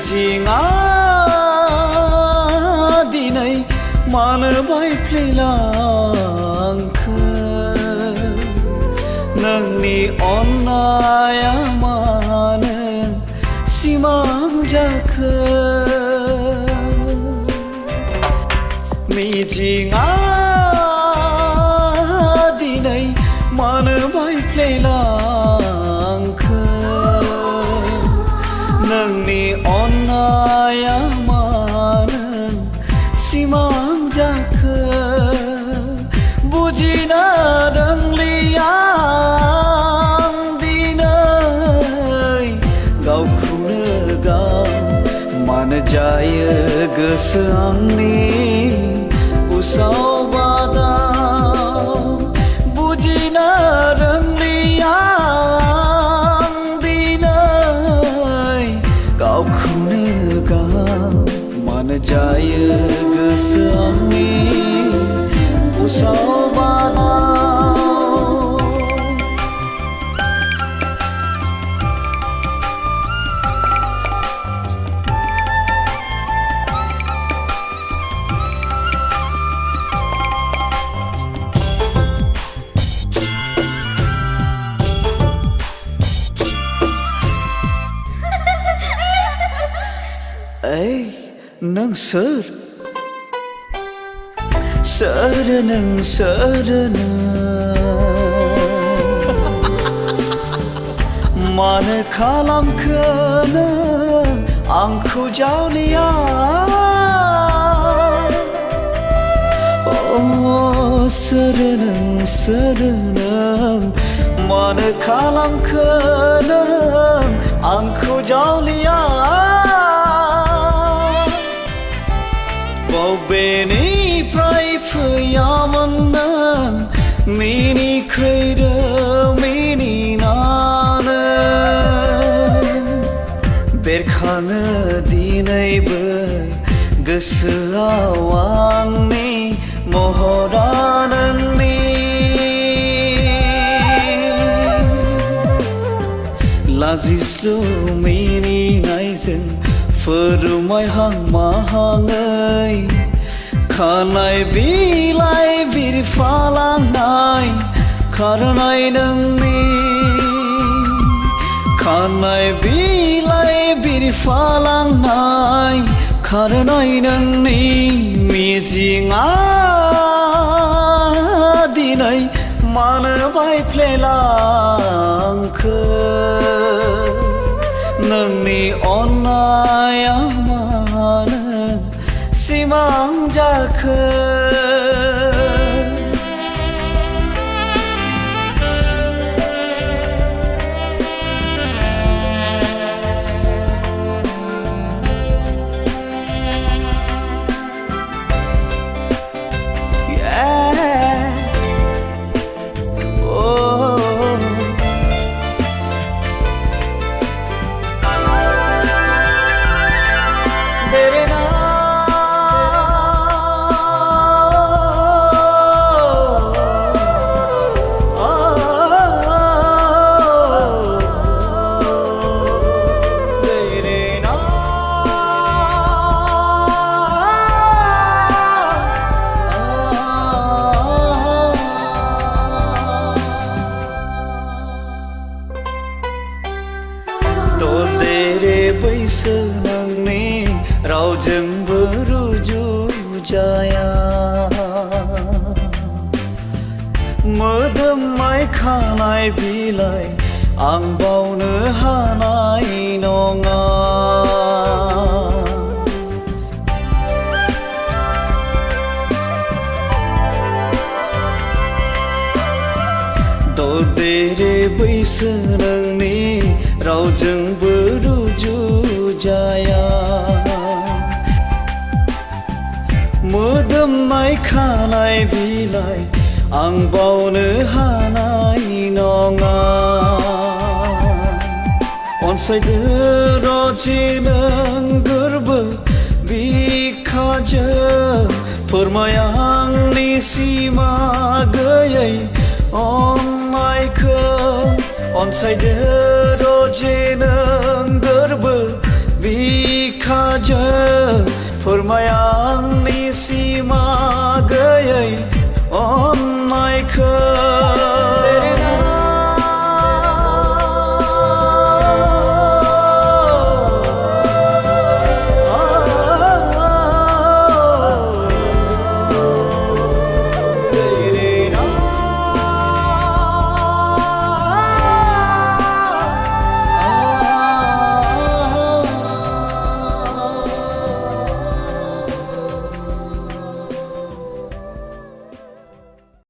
मिजिङा दिनै मानो बायफ्लेलांखो नोंनि अननाया मानो सिमां जाखो मिजिङा दिनै मानो बायफ्लेलांखो नोंनि अननाया मानो सिमां जाखो बुजिनो रोंलिया आं दिनै गावखौनो गाव मानो जायो गोसो आंनि उसाव बादाव बुजिनो रोंलिया आं दिनै गावखौनो गाव मानो जायो गोसो आंनि उसाव बादाव नों सोर नों सोर मानो खालामखो नों आंखौ जावलिया सोर नों मानो खालामखो नों आंखौ जावलिया बबेनिफ्राय फैयामोन नों मिनिखैरो मिनिनानो बेरखाङो दिनैबो गोसोआव आंनि महरा नोंनि लाजिस्लु मिनिनायजों फोरमायहां माहाङै खानाय बिलाइ बिरफालांनाय खारनाय नोंनि खानाय बिलाइ बिरफालांनाय खारनाय नोंनि मिजिङा दिनै मानो बायफ्लेलांखो नोंनि अननाया मानो सिमां जाखो बैसो नोंनि रावजोंबो रुजुजाया मोदोमनाय खानाय बिलाइ आं बावनो हानाय नङा ददेरे बैसो नोंनि रावजोंबो रुजुजाया मोदोमनाय खानाय बिलाइ आं बावनो हानाय नङा अनसायदो रजे नों गोरबो बिखाजों फोरमाय आंनि सिमा गैयै अननायखौ अनसायदो रजे नों गोरबो बिखा साजों फोरमाय आंनि सिमा गैयै अननायखौ